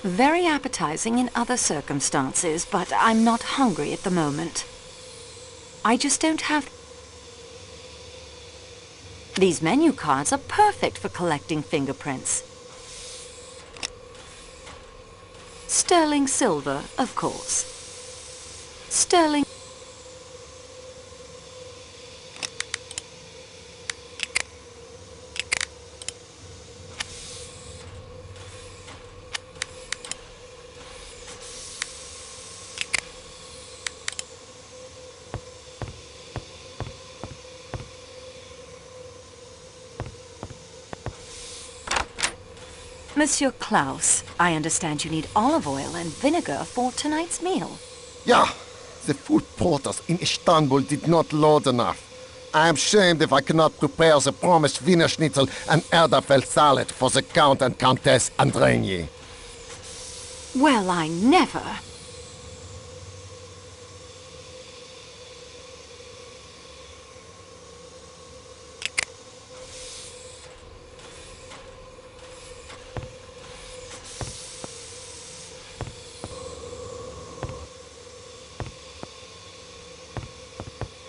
Very appetizing in other circumstances, but I'm not hungry at the moment. I just don't have... These menu cards are perfect for collecting fingerprints. Sterling silver, of course. Sterling... Monsieur Klaus, I understand you need olive oil and vinegar for tonight's meal. Yeah, the food porters in Istanbul did not load enough. I am shamed if I cannot prepare the promised Wiener Schnitzel and Erdäpfel salad for the Count and Countess Andreni. Well, I never...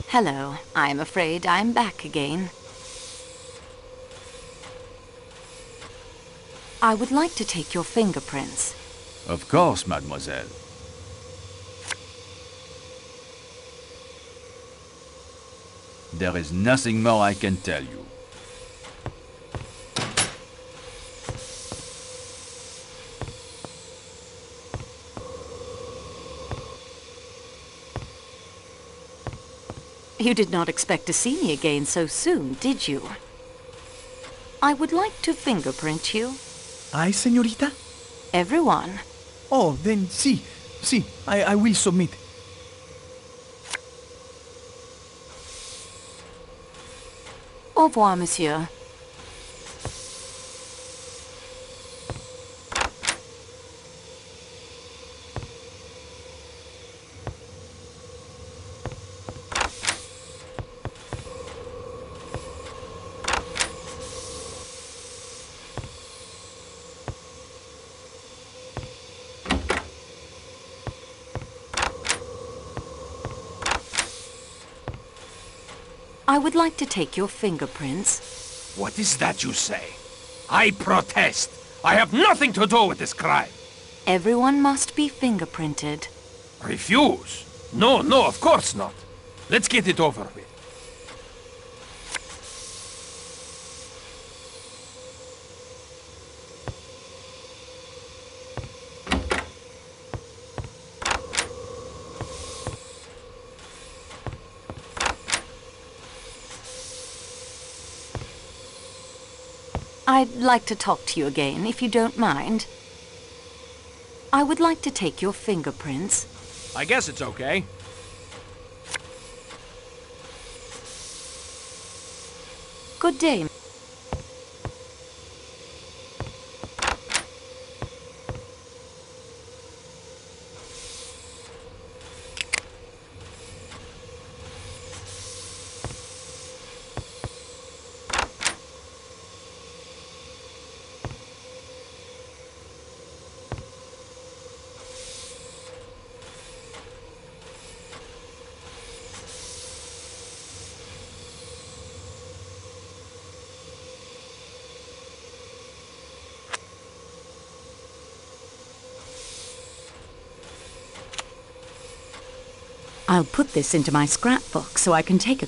Hello, I'm afraid I'm back again. I would like to take your fingerprints. Of course, mademoiselle. There is nothing more I can tell you. You did not expect to see me again so soon, did you? I would like to fingerprint you. I, señorita? Everyone. Oh, then sí, I will submit. Au revoir, monsieur. I would like to take your fingerprints. What is that you say? I protest. I have nothing to do with this crime. Everyone must be fingerprinted. Refuse? No, of course not. Let's get it over with. I'd like to talk to you again, if you don't mind. I would like to take your fingerprints. I guess it's okay. Good day. I'll put this into my scrapbook so I can take a...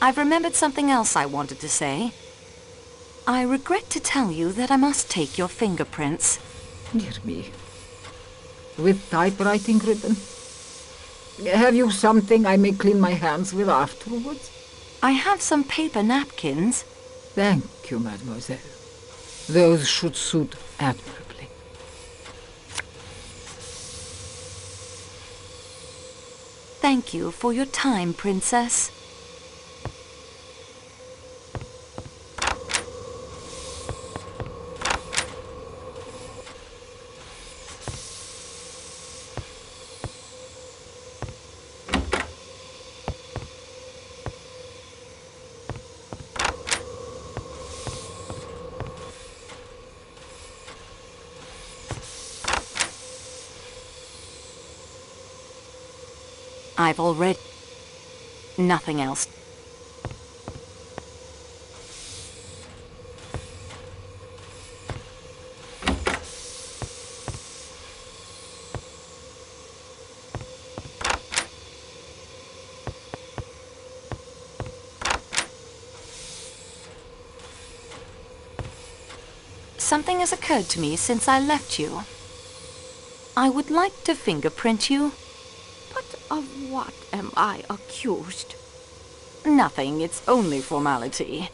I've remembered something else I wanted to say. I regret to tell you that I must take your fingerprints. Dear me. With typewriting ribbon? Have you something I may clean my hands with afterwards? I have some paper napkins. Thank you, mademoiselle. Those should suit admirably. Thank you for your time, Princess. I've already... Nothing else. Something has occurred to me since I left you. I would like to fingerprint you. Of what am I accused? Nothing, it's only formality.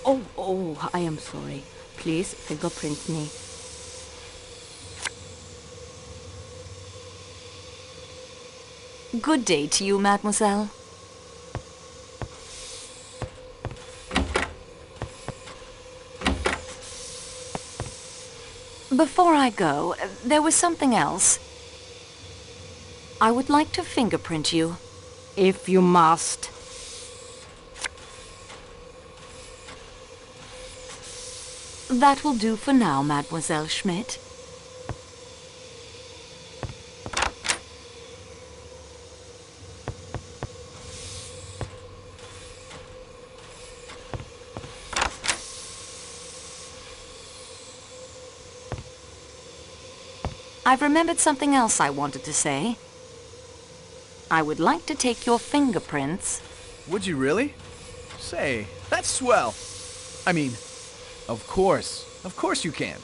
Oh, I am sorry. Please fingerprint me. Good day to you, mademoiselle. Before I go, there was something else. I would like to fingerprint you. If you must. That will do for now, Mademoiselle Schmidt. I've remembered something else I wanted to say. I would like to take your fingerprints. Would you really? Say, that's swell. I mean, of course you can.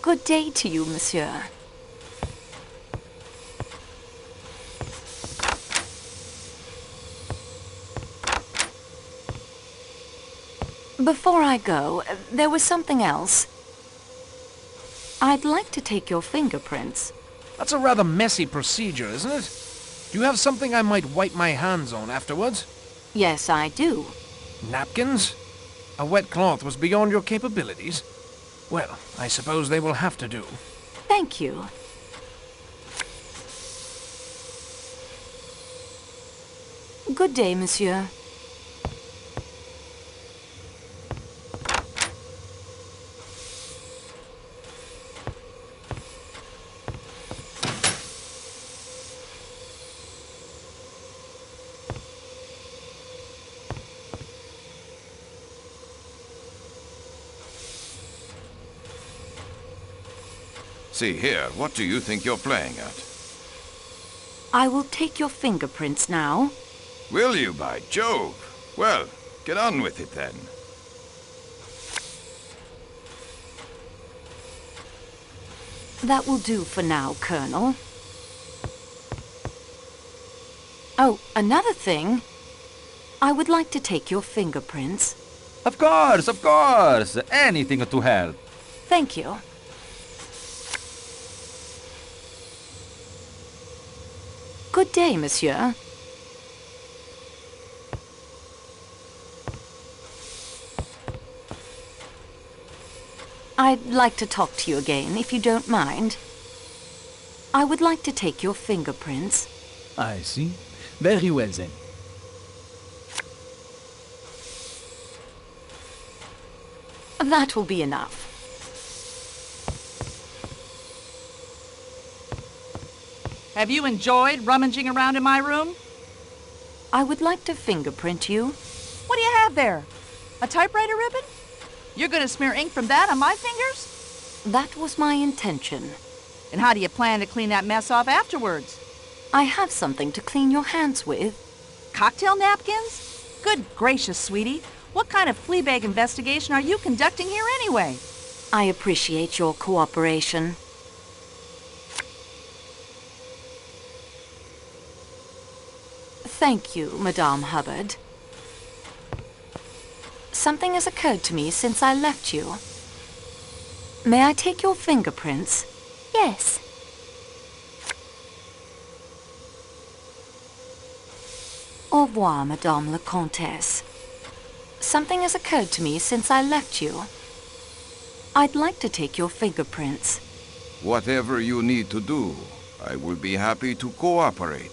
Good day to you, monsieur. Before I go, there was something else. I'd like to take your fingerprints. That's a rather messy procedure, isn't it? Do you have something I might wipe my hands on afterwards? Yes, I do. Napkins? A wet cloth was beyond your capabilities? Well, I suppose they will have to do. Thank you. Good day, monsieur. See here, what do you think you're playing at? I will take your fingerprints now. Will you, by Jove? Well, get on with it then. That will do for now, Colonel. Oh, another thing. I would like to take your fingerprints. Of course, of course. Anything to help. Thank you. Good day, monsieur. I'd like to talk to you again, if you don't mind. I would like to take your fingerprints. I see. Very well then. That will be enough. Have you enjoyed rummaging around in my room? I would like to fingerprint you. What do you have there? A typewriter ribbon? You're going to smear ink from that on my fingers? That was my intention. And how do you plan to clean that mess off afterwards? I have something to clean your hands with. Cocktail napkins? Good gracious, sweetie. What kind of fleabag investigation are you conducting here anyway? I appreciate your cooperation. Thank you, Madame Hubbard. Something has occurred to me since I left you. May I take your fingerprints? Yes. Au revoir, Madame la Comtesse. Something has occurred to me since I left you. I'd like to take your fingerprints. Whatever you need to do, I will be happy to cooperate.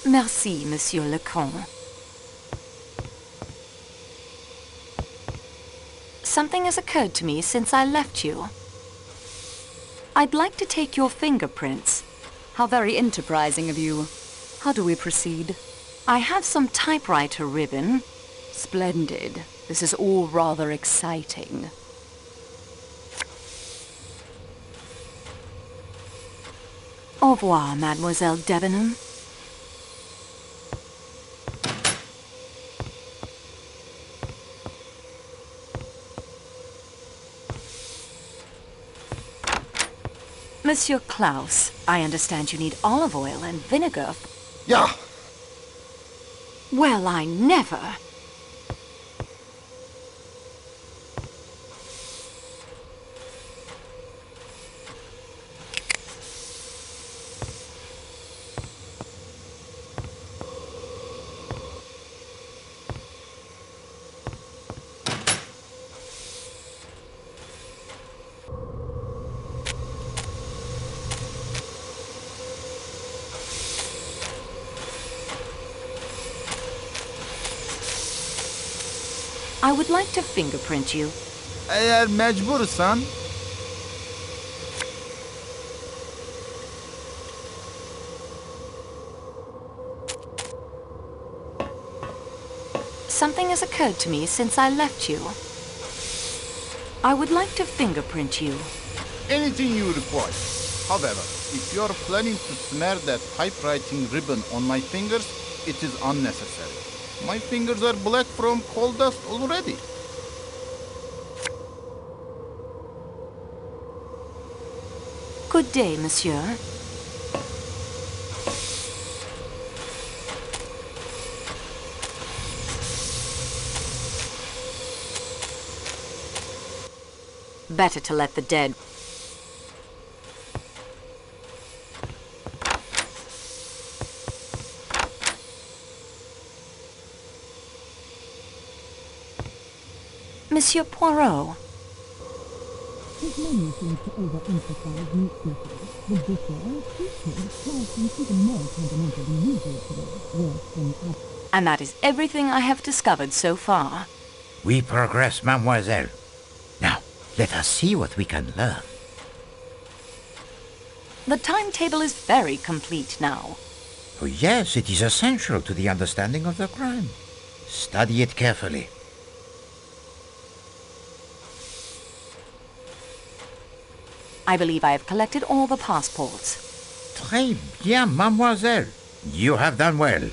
Merci, Monsieur le Comte. Something has occurred to me since I left you. I'd like to take your fingerprints. How very enterprising of you. How do we proceed? I have some typewriter ribbon. Splendid. This is all rather exciting. Au revoir, Mademoiselle Debenham. Monsieur Klaus, I understand you need olive oil and vinegar. Ja, Well, I never. I would like to fingerprint you. eğer mecbursan Something has occurred to me since I left you. I would like to fingerprint you. anything you require. However, if you're planning to smear that typewriting ribbon on my fingers, it is unnecessary. My fingers are black from coal dust already. Good day, monsieur. Better to let the dead. Monsieur Poirot. His menu seems to overemphasize meat dishes. The buffet featured slicing even more fundamental than usual today, worse than And that is everything I have discovered so far. We progress, mademoiselle. Now, let us see what we can learn. The timetable is very complete now. Oh, yes, it is essential to the understanding of the crime. Study it carefully. I believe I have collected all the passports. Très bien, mademoiselle. You have done well.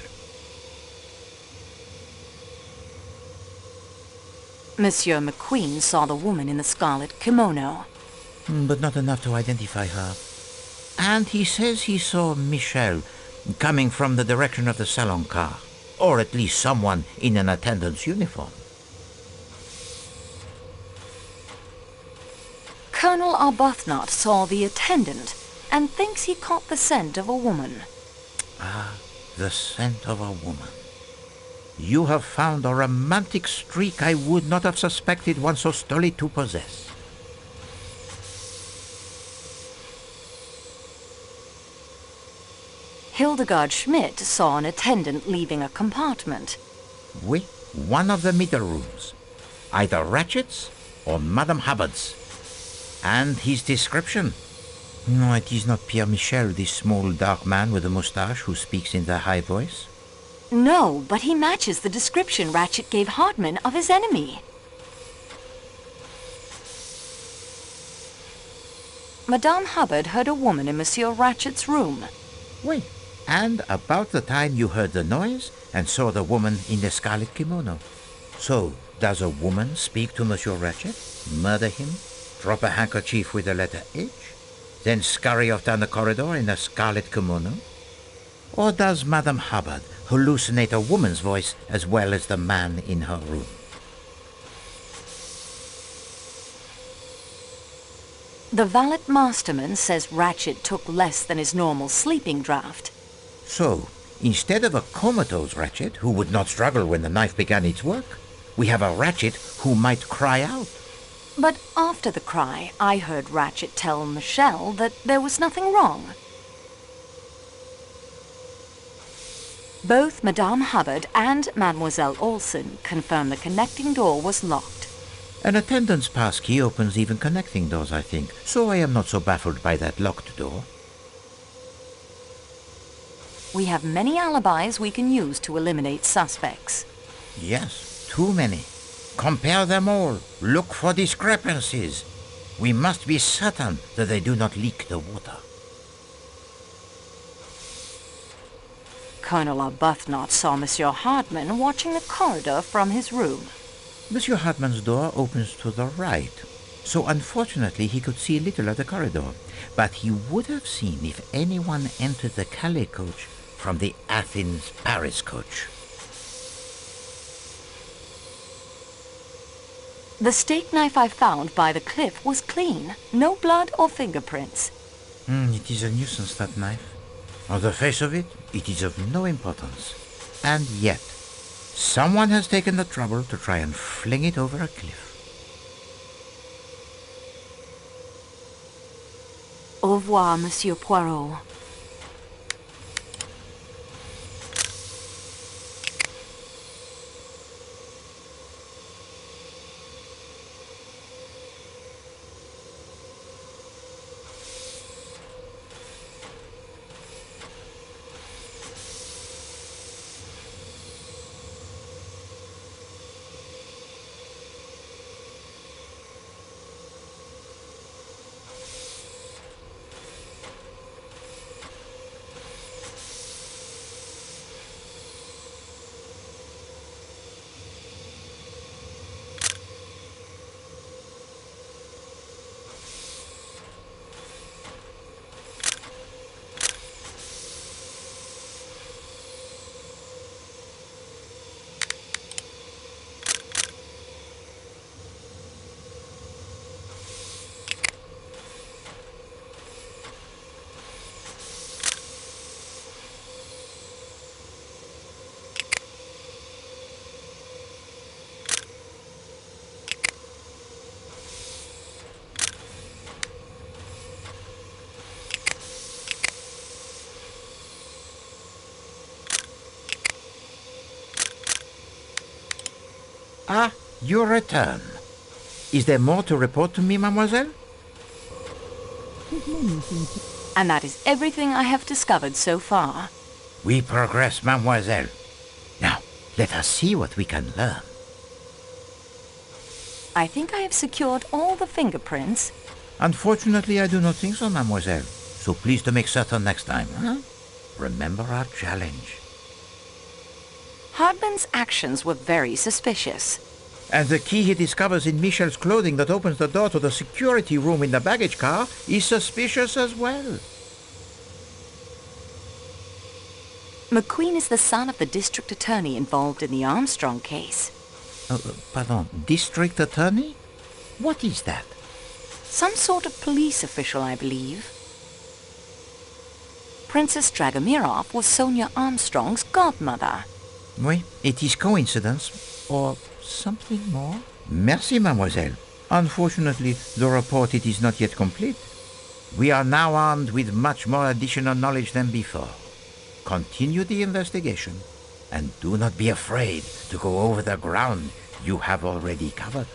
Monsieur McQueen saw the woman in the scarlet kimono. But not enough to identify her. And he says he saw Michel coming from the direction of the salon car. Or at least someone in an attendant's uniform. Colonel Arbuthnot saw the attendant and thinks he caught the scent of a woman. Ah, the scent of a woman. You have found a romantic streak I would not have suspected one so stolid to possess. Hildegard Schmidt saw an attendant leaving a compartment. Oui, one of the middle rooms. Either Ratchet's or Madame Hubbard's. And his description? No, it is not Pierre Michel, this small dark man with a moustache who speaks in the high voice. No, but he matches the description Ratchet gave Hardman of his enemy. Madame Hubbard heard a woman in Monsieur Ratchet's room. Wait, and about the time you heard the noise and saw the woman in the scarlet kimono. So, does a woman speak to Monsieur Ratchet, murder him, drop a handkerchief with the letter H, then scurry off down the corridor in a scarlet kimono? Or does Madame Hubbard hallucinate a woman's voice as well as the man in her room? The valet masterman says Ratchet took less than his normal sleeping draught. So, instead of a comatose Ratchet who would not struggle when the knife began its work, we have a Ratchet who might cry out. But after the cry, I heard Ratchet tell Michelle that there was nothing wrong. Both Madame Hubbard and Mademoiselle Olsen confirm the connecting door was locked. An attendant's pass key opens even connecting doors, I think, so I am not so baffled by that locked door. We have many alibis we can use to eliminate suspects. Yes, too many. Compare them all. Look for discrepancies. We must be certain that they do not leak the water. Colonel Arbuthnot saw Monsieur Hardman watching the corridor from his room. Monsieur Hardman's door opens to the right, so unfortunately he could see little of the corridor, but he would have seen if anyone entered the Calais coach from the Athens-Paris coach. The steak knife I found by the cliff was clean. No blood or fingerprints. It is a nuisance, that knife. On the face of it, it is of no importance. And yet, someone has taken the trouble to try and fling it over a cliff. Au revoir, Monsieur Poirot. Ah, your return. Is there more to report to me, mademoiselle? And that is everything I have discovered so far. We progress, mademoiselle. Now, let us see what we can learn. I think I have secured all the fingerprints. Unfortunately, I do not think so, mademoiselle. So please to make certain next time, huh? Remember our challenge. Hardman's actions were very suspicious. And the key he discovers in Michel's clothing that opens the door to the security room in the baggage car is suspicious as well. McQueen is the son of the district attorney involved in the Armstrong case. Pardon, district attorney? What is that? Some sort of police official, I believe. Princess Dragomirov was Sonia Armstrong's godmother. Oui, it is coincidence, or something more. Merci, mademoiselle. Unfortunately, the report it is not yet complete. We are now armed with much more additional knowledge than before. Continue the investigation, and do not be afraid to go over the ground you have already covered.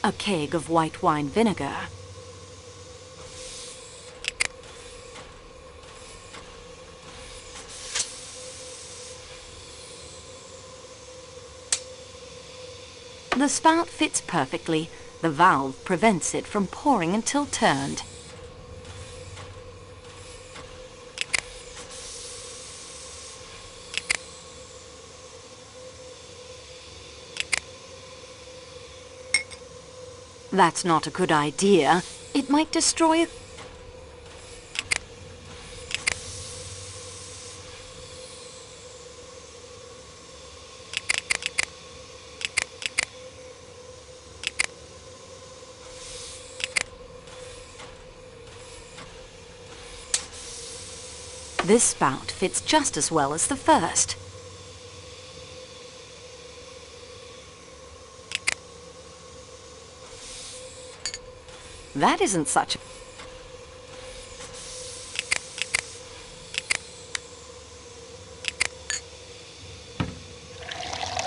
A keg of white wine vinegar. The spout fits perfectly. The valve prevents it from pouring until turned. That's not a good idea. It might destroy a... This spout fits just as well as the first. That isn't such a...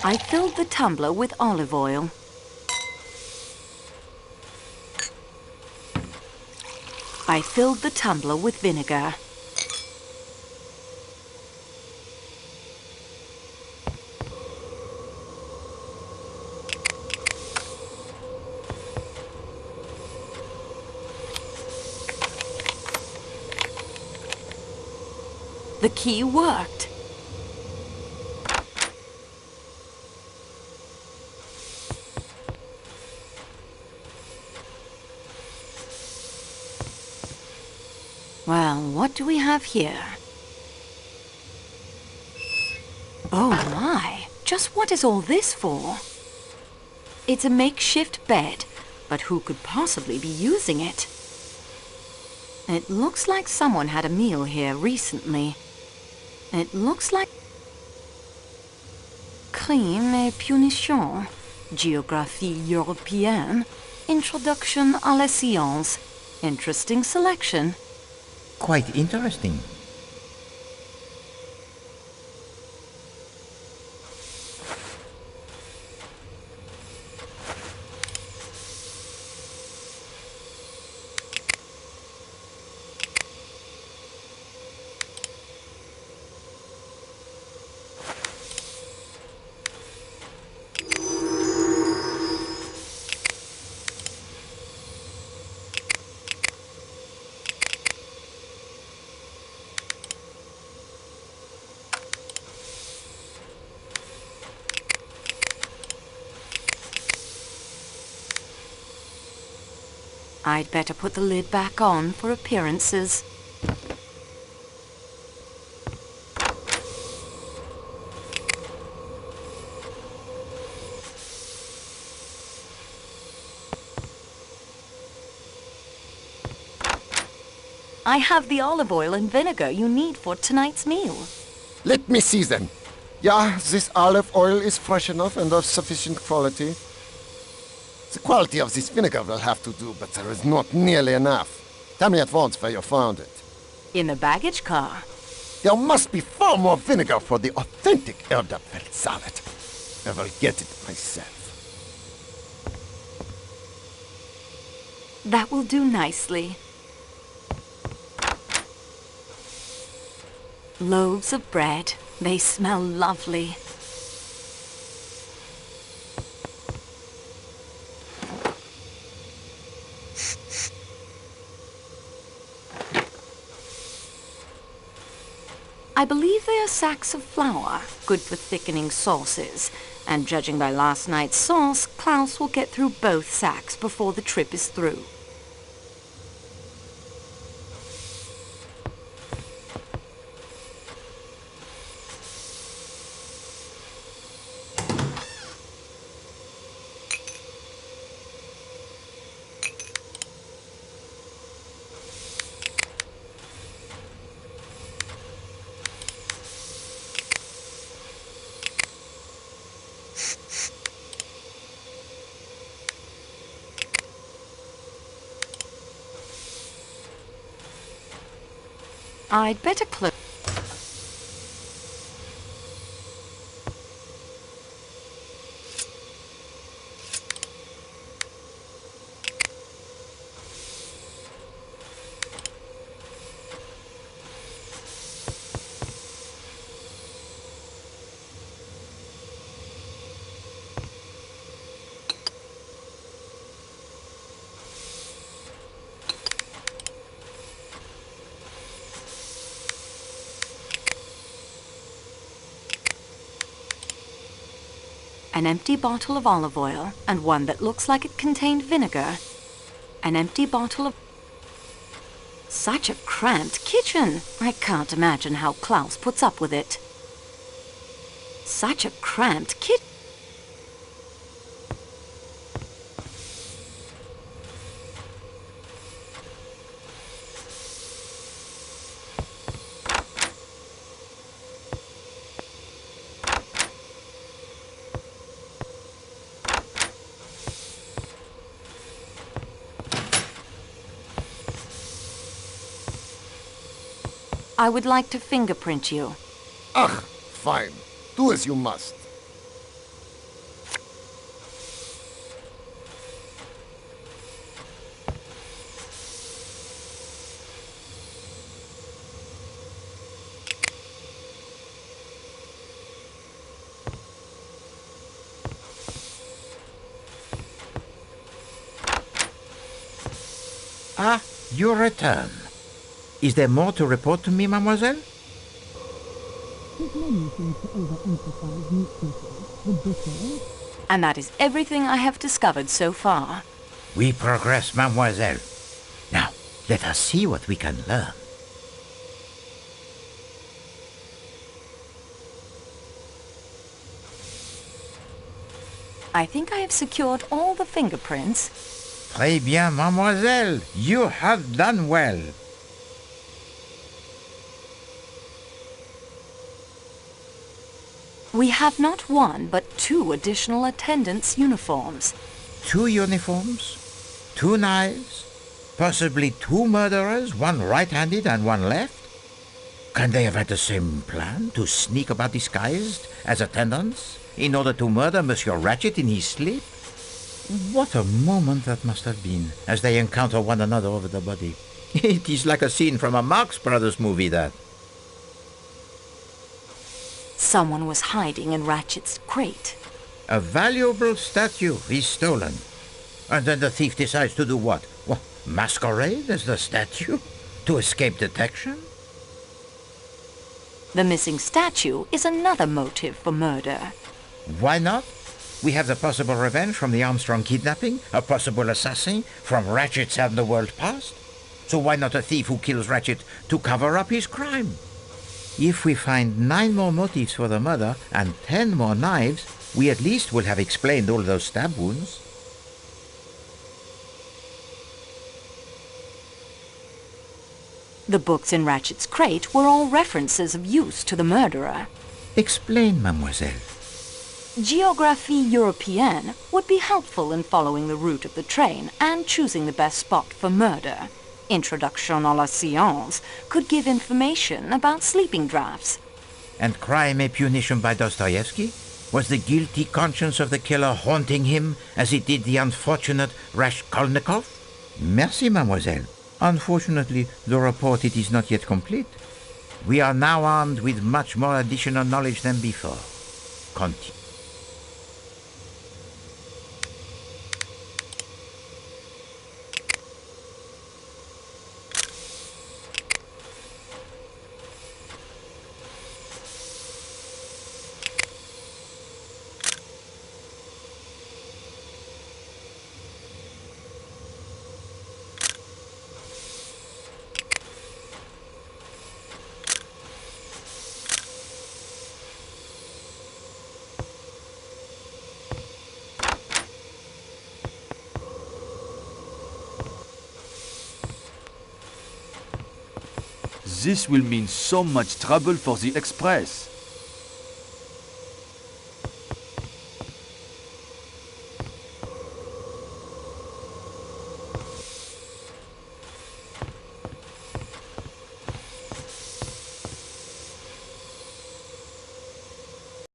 I filled the tumbler with olive oil. I filled the tumbler with vinegar. The key worked. Well, what do we have here? Oh my! Just what is all this for? It's a makeshift bed, but who could possibly be using it? It looks like someone had a meal here recently. It looks like... Crime et punition, Géographie européenne, Introduction à la science. Interesting selection. Quite interesting. I'd better put the lid back on for appearances. I have the olive oil and vinegar you need for tonight's meal. Let me see them. Yeah, this olive oil is fresh enough and of sufficient quality. The quality of this vinegar will have to do, but there is not nearly enough. Tell me at once where you found it. In the baggage car. There must be far more vinegar for the authentic Erdäpfel salad. I will get it myself. That will do nicely. Loaves of bread. They smell lovely. I believe they are sacks of flour, good for thickening sauces. And judging by last night's sauce, Klaus will get through both sacks before the trip is through. I'd better close. An empty bottle of olive oil and one that looks like it contained vinegar. An empty bottle of... Such a cramped kitchen. I can't imagine how Klaus puts up with it. Such a cramped kitchen. I would like to fingerprint you. Ach, fine. Do as you must. Ah, your return. Is there more to report to me, mademoiselle? His menu seems to overemphasize meat dishes. The buffet. And that is everything I have discovered so far. We progress, mademoiselle. Now, let us see what we can learn. I think I have secured all the fingerprints. Très bien, mademoiselle. You have done well. We have not one, but 2 additional attendants' uniforms. 2 uniforms, 2 knives, possibly 2 murderers, one right-handed and one left. Can they have had the same plan, to sneak about disguised as attendants in order to murder Monsieur Ratchet in his sleep? What a moment that must have been, as they encounter one another over the body. It is like a scene from a Marx Brothers movie, that. Someone was hiding in Ratchet's crate. A valuable statue is stolen. And then the thief decides to do what? What, masquerade as the statue? To escape detection? The missing statue is another motive for murder. Why not? We have the possible revenge from the Armstrong kidnapping, a possible assassin from Ratchet's underworld past. So why not a thief who kills Ratchet to cover up his crime? If we find 9 more motives for the murder and 10 more knives, we at least will have explained all those stab wounds. The books in Ratchet's crate were all references of use to the murderer. Explain, mademoiselle. Géographie Européenne would be helpful in following the route of the train and choosing the best spot for murder. Introduction à la Science could give information about sleeping drafts. And Crime et Punition by Dostoevsky? Was the guilty conscience of the killer haunting him as it did the unfortunate Raskolnikov? Merci, mademoiselle. Unfortunately, the report it is not yet complete. We are now armed with much more additional knowledge than before. Continue. This will mean so much trouble for the Express.